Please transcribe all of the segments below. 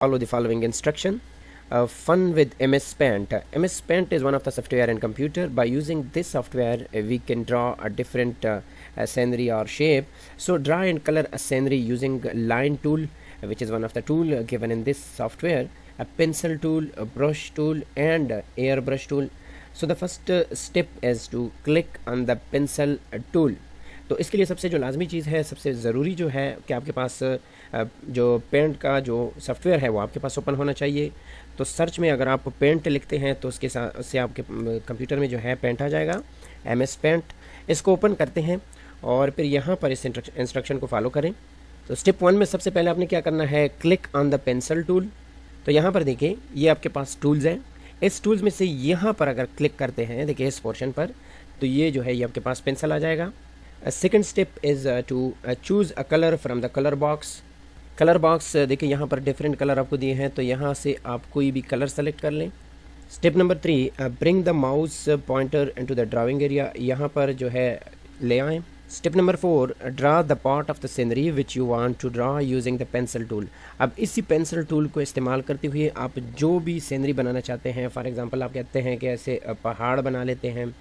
Follow the following instruction. Fun with MS Paint. MS Paint is one of the software in computer. By using this software, we can draw a different scenery or shape. So draw and color a scenery using line tool, which is one of the tool given in this software, a pencil tool, a brush tool, and airbrush tool. So the first step is to click on the pencil tool. तो इसके लिए सबसे जो लाजमी चीज़ है, सबसे ज़रूरी जो है कि आपके पास जो पेंट का जो सॉफ्टवेयर है वो आपके पास ओपन होना चाहिए। तो सर्च में अगर आप पेंट लिखते हैं तो उसके साथ से आपके कंप्यूटर में जो है पेंट आ जाएगा, MS पेंट। इसको ओपन करते हैं और फिर यहाँ पर इस इंस्ट्रक्शन को फॉलो करें। तो स्टेप 1 में सबसे पहले आपने क्या करना है, click on the pencil tool. तो यहाँ पर देखिए ये आपके पास टूल्स हैं। इस टूल्स में से यहाँ पर अगर क्लिक करते हैं, देखिए इस पोर्शन पर, तो ये जो है ये आपके पास पेंसिल आ जाएगा। Second step is to choose a colour from the colour box. Colour box देखिए यहाँ पर डिफरेंट कलर आपको दिए हैं, तो यहाँ से आप कोई भी कलर सेलेक्ट कर लें। Step number 3, bring the mouse pointer into the drawing area, यहाँ पर जो है ले आएँ। Step number 4, draw the part of the scenery which you want to draw using the pencil tool. अब इसी पेंसिल टूल को इस्तेमाल करते हुए आप जो भी सीनरी बनाना चाहते हैं, फॉर एग्जांपल आप कहते हैं कि ऐसे पहाड़ बना लेते हैं,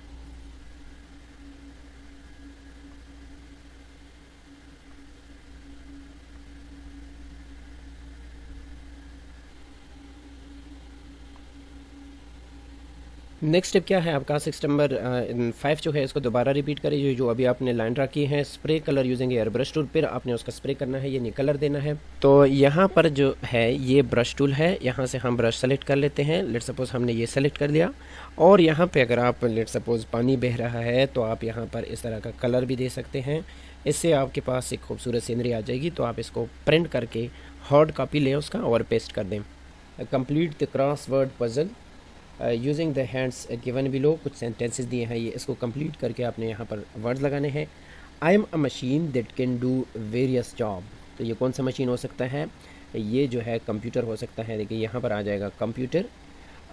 नेक्स्ट स्टेप क्या है आपका, 6 नंबर 5 जो है इसको दोबारा रिपीट करिए। जो अभी आपने लाइन ड्रा की है, spray colour using air brush tool, फिर आपने उसका स्प्रे करना है, ये नहीं कलर देना है। तो यहाँ पर जो है ये ब्रश टूल है, यहाँ से हम ब्रश सेलेक्ट कर लेते हैं। लेट सपोज हमने ये सेलेक्ट कर लिया और यहाँ पे अगर आप लेट सपोज पानी बह रहा है तो आप यहाँ पर इस तरह का कलर भी दे सकते हैं। इससे आपके पास एक खूबसूरत सीनरी आ जाएगी। तो आप इसको प्रिंट करके हार्ड कॉपी लें उसका और पेस्ट कर दें। Complete the crossword puzzle using the hands given below, कुछ सेंटेंसेस दिए हैं, ये इसको कंप्लीट करके आपने यहाँ पर वर्ड्स लगाने हैं। आई am a machine that can do various job. तो ये कौन सा मशीन हो सकता है, ये जो है कंप्यूटर हो सकता है। देखिए यहाँ पर आ जाएगा computer.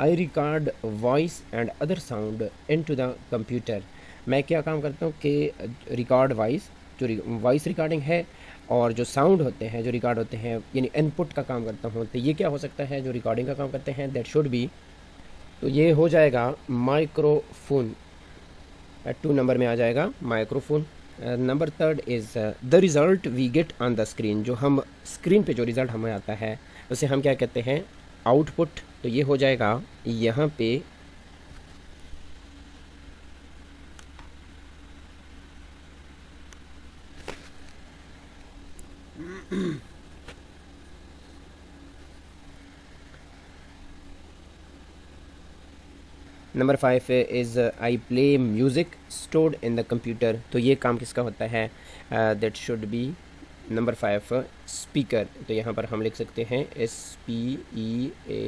I record voice and other sound into the computer. मैं क्या काम करता हूँ कि रिकॉर्ड वॉइस, जो वॉइस रिकॉर्डिंग है, और जो साउंड होते हैं जो रिकॉर्ड होते हैं, यानी इनपुट का काम करता हूँ। तो ये क्या हो सकता है, जो रिकॉर्डिंग का काम करते हैं, दैट शुड बी, तो ये हो जाएगा माइक्रोफोन। 2 नंबर में आ जाएगा microphone. Number 3 is the result we get on the screen. जो हम स्क्रीन पे जो रिज़ल्ट हमें आता है उसे हम क्या कहते हैं, आउटपुट। तो ये हो जाएगा यहाँ पे number 5 is I play music stored in the computer. तो ये काम किसका होता है, that should be number 5 speaker. तो यहाँ पर हम लिख सकते हैं SPEAKER।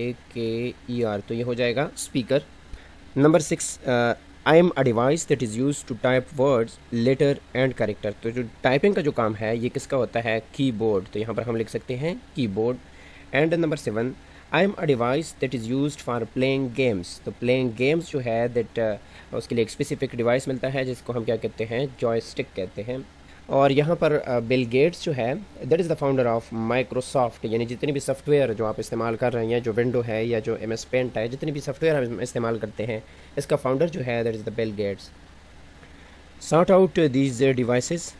तो ये हो जाएगा speaker. Number 6, I am a device that is use to type words, letter and character. तो जो टाइपिंग का जो काम है ये किसका होता है, कीबोर्ड। तो यहाँ पर हम लिख सकते हैं keyboard. And number 7, I am a device that is use for playing games. तो प्लेइंग गेम्स जो है दैट उसके लिए एक स्पेसिफिक डिवाइस मिलता है जिसको हम क्या कहते हैं, जॉयस्टिक कहते हैं। और यहाँ पर बिल गेट्स जो है that is the founder of Microsoft. यानी जितनी भी सॉफ्टवेयर जो आप इस्तेमाल कर रहे हैं, जो विंडो है या जो MS पेंट है, जितनी भी सॉफ्टवेयर हम इस्तेमाल करते हैं, इसका फाउंडर जो है that is the Bill Gates. Sort out these devices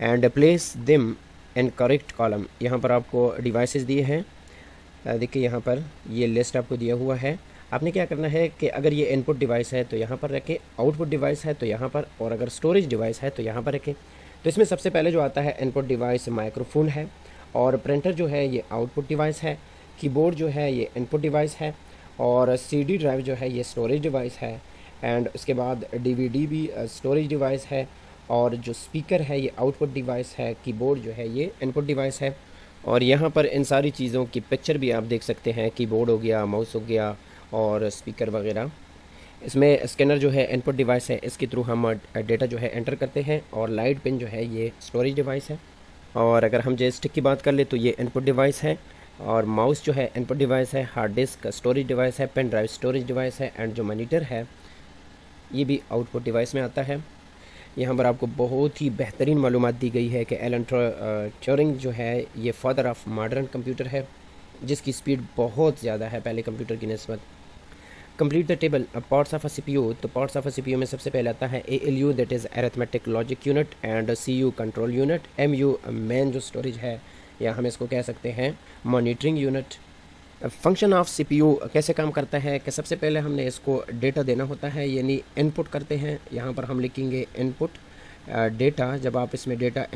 and place them in correct column. यहाँ पर आपको डिवाइसेस दिए हैं, देखिए यहाँ पर ये लिस्ट आपको दिया हुआ है। आपने क्या करना है कि अगर ये इनपुट डिवाइस है तो यहाँ पर रखें, आउटपुट डिवाइस है तो यहाँ पर, और अगर स्टोरेज डिवाइस है तो यहाँ पर रखें। तो इसमें सबसे पहले जो आता है इनपुट डिवाइस माइक्रोफोन है, और प्रिंटर जो है ये आउटपुट डिवाइस है, कीबोर्ड जो है ये इनपुट डिवाइस है, और CD ड्राइव जो है ये स्टोरेज डिवाइस है, एंड उसके बाद DVD भी स्टोरेज डिवाइस है, और जो स्पीकर है ये आउटपुट डिवाइस है, कीबोर्ड जो है ये इनपुट डिवाइस है। और यहाँ पर इन सारी चीज़ों की पिक्चर भी आप देख सकते हैं, कीबोर्ड हो गया, माउस हो गया और स्पीकर वगैरह। इसमें स्कैनर जो है इनपुट डिवाइस है, इसके थ्रू हम डेटा जो है एंटर करते हैं, और लाइट पिन जो है ये स्टोरेज डिवाइस है। और अगर हम जॉयस्टिक की बात कर ले तो ये इनपुट डिवाइस है, और माउस जो है इनपुट डिवाइस है, हार्ड डिस्क स्टोरेज डिवाइस है, पेन ड्राइव स्टोरेज डिवाइस है, एंड जो मॉनिटर है ये भी आउटपुट डिवाइस में आता है। यहाँ पर आपको बहुत ही बेहतरीन मालूमात दी गई है कि एलन ट्यूरिंग जो है ये फादर ऑफ मॉडर्न कंप्यूटर है। जिसकी स्पीड बहुत ज़्यादा है पहले कंप्यूटर की निस्बत। Complete the table parts of a CPU. तो पार्ट्स ऑफ अ सीपीयू में सबसे पहले आता है ALU that is arithmetic logic unit, and CU control unit, MU main जो स्टोरेज है, या हम इसको कह सकते हैं monitoring unit. Function of CPU कैसे काम करता है कि सबसे पहले हमने इसको डेटा देना होता है, यानी इनपुट करते हैं। यहाँ पर हम लिखेंगे इनपुट डेटा। जब आप इसमें डेटा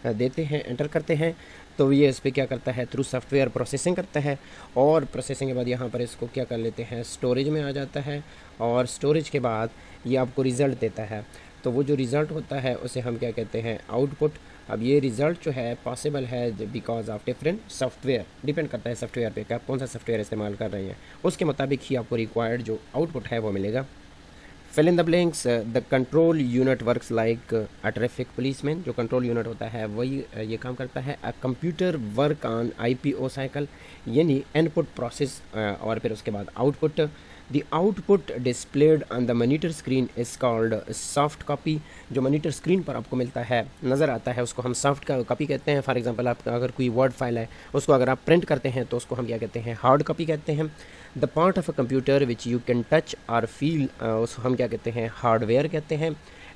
देते हैं, एंटर करते हैं, तो ये इस पर क्या करता है, थ्रू सॉफ्टवेयर प्रोसेसिंग करता है, और प्रोसेसिंग के बाद यहाँ पर इसको क्या कर लेते हैं, स्टोरेज में आ जाता है, और स्टोरेज के बाद ये आपको रिज़ल्ट देता है। तो वो जो रिज़ल्ट होता है उसे हम क्या कहते हैं, आउटपुट। अब ये रिज़ल्ट जो है पॉसिबल है because of different software, depend करता है सॉफ्टवेयर पे कि आप कौन सा सॉफ्टवेयर इस्तेमाल कर रहे हैं, उसके मुताबिक ही आपको रिक्वायर्ड जो आउटपुट है वो मिलेगा। Fill in the blanks. The control unit works like a traffic policeman. जो कंट्रोल यूनिट होता है वही ये काम करता है। A computer work on IPO cycle, यानी इनपुट प्रोसेस और फिर उसके बाद output. The output displayed on the monitor screen is called soft copy. जो मॉनिटर स्क्रीन पर आपको मिलता है, नज़र आता है, उसको हम सॉफ्ट कॉपी कहते हैं। फॉर एग्जांपल आप अगर कोई वर्ड फाइल है उसको अगर आप प्रिंट करते हैं तो उसको हम क्या कहते हैं, हार्ड कॉपी कहते हैं। The part of a computer which you can touch और फील, उसको हम क्या कहते हैं, हार्डवेयर कहते हैं।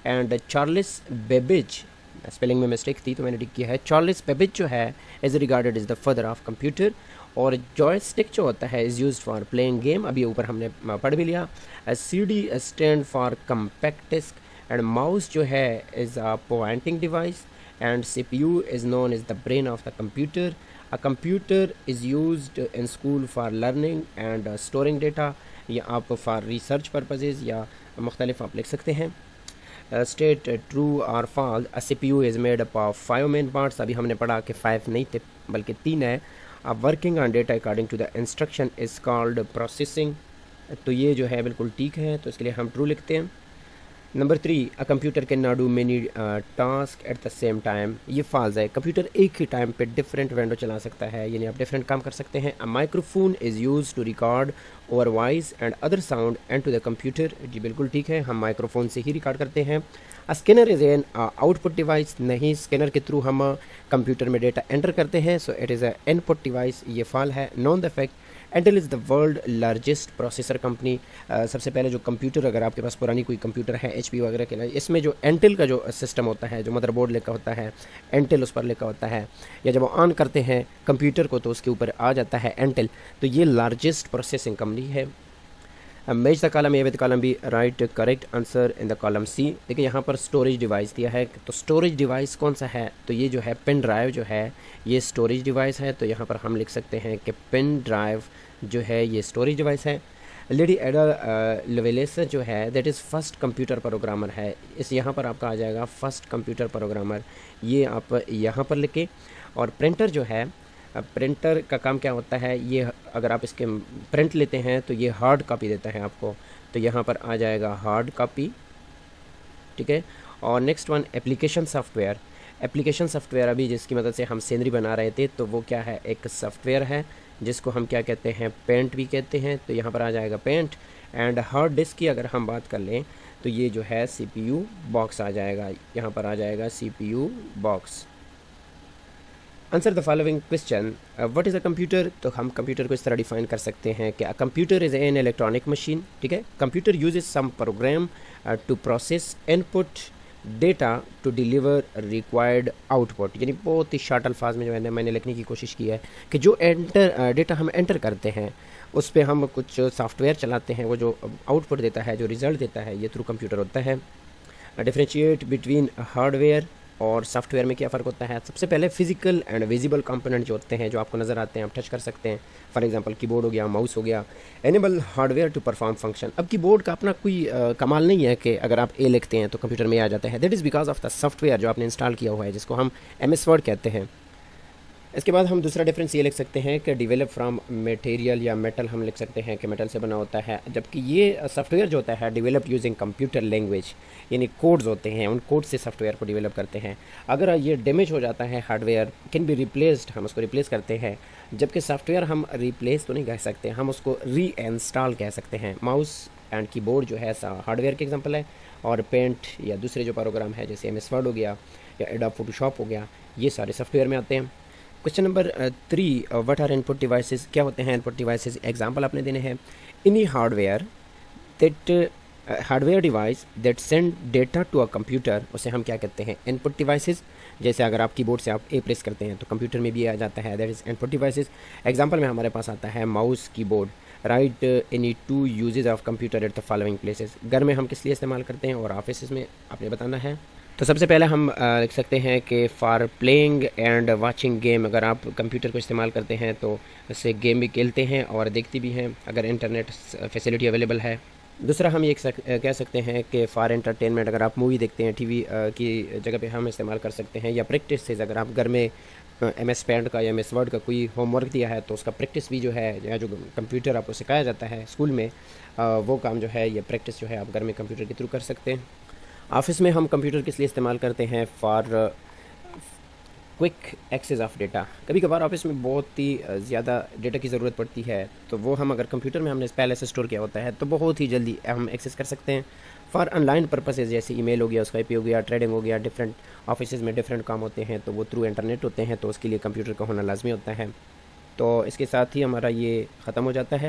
एंड चार्ल्स बेबेज, स्पेलिंग में मिस्टेक थी तो मैंने टिक किया है, चार्ल्स बेबेज जो है is regarded is the father of computer. और जॉयस्टिक जो होता है is used for playing game, अभी ऊपर हमने पढ़ भी लिया। CD stand for compact disc, and mouse जो है is a pointing device, and CPU is known as the brain of the computer. A computer is used in school for learning and storing data, या आप for research purposes या मुख्तलिफ आप लिख सकते हैं। स्टेट ट्रू और false. A CPU is made up of 5 main parts, अभी हमने पढ़ा कि 5 नहीं थे बल्कि 3 है। अब working on data according to the instruction is called processing. तो ये जो है बिल्कुल ठीक है, तो इसके लिए हम ट्रू लिखते हैं। Number 3, a computer can not do many task at the same time. ये फॉल्स है, कंप्यूटर एक ही टाइम पे डिफरेंट विंडो चला सकता है, यानी आप डिफरेंट काम कर सकते हैं। A microphone is use to record over voice and other sound and to the computer. जी बिल्कुल ठीक है, हम माइक्रोफोन से ही रिकॉर्ड करते हैं। A scanner is an output device. नहीं, स्कैनर के थ्रू हम कंप्यूटर में डेटा एंटर करते हैं, so it is a input device. ये फॉल है। Known the fact, Intel is the world largest processor company. सबसे पहले जो कंप्यूटर, अगर आपके पास पुरानी कोई कंप्यूटर है HP वगैरह के लिए, इसमें जो इंटेल का जो सिस्टम होता है, जो मदरबोर्ड लिखा होता है इंटेल उस पर लिखा होता है, या जब ऑन करते हैं कंप्यूटर को तो उसके ऊपर आ जाता है इंटेल, तो ये लार्जेस्ट प्रोसेसिंग कंपनी है। Match the column A with column B, write correct answer in the column C. देखिए यहाँ पर स्टोरेज डिवाइस दिया है, तो स्टोरेज डिवाइस कौन सा है, तो ये जो है पेन ड्राइव जो है ये स्टोरेज डिवाइस है, तो यहाँ पर हम लिख सकते हैं कि पेन ड्राइव जो है ये स्टोरेज डिवाइस है। लेडी एडा लवेलेस जो है that is first computer programmer है। इस यहाँ पर आपका आ जाएगा फर्स्ट कंप्यूटर प्रोग्रामर, ये आप यहाँ पर लिखें। और प्रिंटर जो है, प्रिंटर का काम क्या होता है, ये अगर आप इसके प्रिंट लेते हैं तो ये हार्ड कॉपी देता है आपको, तो यहाँ पर आ जाएगा हार्ड कॉपी, ठीक है। और next one, application software. Application software अभी जिसकी मदद से हम सीनरी बना रहे थे, तो वो क्या है, एक सॉफ्टवेयर है जिसको हम क्या कहते हैं, पेंट भी कहते हैं, तो यहाँ पर आ जाएगा पेंट। एंड हार्ड डिस्क की अगर हम बात कर लें तो ये जो है CPU बॉक्स आ जाएगा, यहाँ पर आ जाएगा CPU box. Answer the following question, what is a computer. तो हम कंप्यूटर को इस तरह डिफाइन कर सकते हैं कि a computer is an electronic machine, ठीक है। Computer uses some program to process input data to deliver required output. यानी बहुत ही शॉर्ट अल्फाज में जो है मैंने लिखने की कोशिश की है कि जो डेटा हम एंटर करते हैं उस पर हम कुछ सॉफ्टवेयर चलाते हैं, वो जो आउटपुट देता है, जो रिज़ल्ट देता है, ये थ्रू कंप्यूटर होता है। डिफरेंशिएट बिटवीन हार्डवेयर और सॉफ्टवेयर में क्या फ़र्क होता है। सबसे पहले फिजिकल एंड विजिबल कंपोनेंट जो होते हैं, जो आपको नज़र आते हैं, आप टच कर सकते हैं। फॉर एग्जांपल कीबोर्ड हो गया, माउस हो गया। Enable hardware to perform function. अब कीबोर्ड का अपना कोई कमाल नहीं है कि अगर आप ए लिखते हैं तो कंप्यूटर में आ जाता है, that is because of the software जो आपने इंस्टॉल किया हुआ है, जिसको हम MS वर्ड कहते हैं। इसके बाद हम दूसरा डिफरेंस ये लिख सकते हैं कि डिवेलप फ्रॉम मटेरियल या मेटल, हम लिख सकते हैं कि मेटल से बना होता है, जबकि ये सॉफ्टवेयर जो होता है डिवेलप यूजिंग कंप्यूटर लैंग्वेज, यानी कोड्स होते हैं, उन कोड से सॉफ्टवेयर को डिवेलप करते हैं। अगर ये डैमेज हो जाता है, हार्डवेयर कैन बी रिप्लेस्ड, हम उसको रिप्लेस करते हैं, जबकि सॉफ्टवेयर हम रिप्लेस तो नहीं कह सकते, हम उसको री इंस्टॉल कह सकते हैं। माउस एंड कीबोर्ड जो है हार्डवेयर के एग्जांपल है, और पेंट या दूसरे जो प्रोग्राम है जैसे MS वर्ड हो गया या एडोब फोटोशॉप हो गया, ये सारे सॉफ्टवेयर में आते हैं। Question number 3, what are input devices, क्या होते हैं इनपुट डिवाइसेस? एग्जांपल आपने देने हैं। Any hardware that hardware device that send data to a computer, उसे हम क्या कहते हैं? Input devices. जैसे अगर आप कीबोर्ड से आप ए प्रेस करते हैं तो कंप्यूटर में भी आ जाता है, that is input devices. Example में हमारे पास आता है mouse, keyboard. Write any two uses of computer at the following places, घर में हम किस लिए इस्तेमाल करते हैं और ऑफिस में आपने बताना है। तो सबसे पहले हम लिख सकते हैं कि for playing and watching game, अगर आप कंप्यूटर को इस्तेमाल करते हैं तो उससे गेम भी खेलते हैं और देखते भी हैं अगर इंटरनेट फैसिलिटी अवेलेबल है। दूसरा हम ये कह सकते हैं कि फॉर एंटरटेनमेंट, अगर आप मूवी देखते हैं टीवी की जगह पे हम इस्तेमाल कर सकते हैं। या प्रैक्टिस से, अगर आप घर में MS पेंट का या MS वर्ड का कोई होमवर्क दिया है तो उसका प्रैक्टिस भी जो है, या जो कंप्यूटर आपको सिखाया जाता है स्कूल में, वो काम जो है, ये प्रैक्टिस जो है आप घर में कंप्यूटर के थ्रू कर सकते हैं। ऑफिस में हम कंप्यूटर किस लिए इस्तेमाल करते हैं? For quick access of data. कभी कभार ऑफिस में बहुत ही ज़्यादा डेटा की ज़रूरत पड़ती है, तो वो हम अगर कंप्यूटर में हमने पहले से स्टोर किया होता है तो बहुत ही जल्दी हम एक्सेस कर सकते हैं। फॉर ऑनलाइन पर्पसेज, जैसे ईमेल हो गया, स्काइप हो गया, ट्रेडिंग हो गया, डिफरेंट ऑफिस में डिफरेंट काम होते हैं तो वो थ्रू इंटरनेट होते हैं, तो उसके लिए कंप्यूटर का होना लाजमी होता है। तो इसके साथ ही हमारा ये ख़त्म हो जाता है।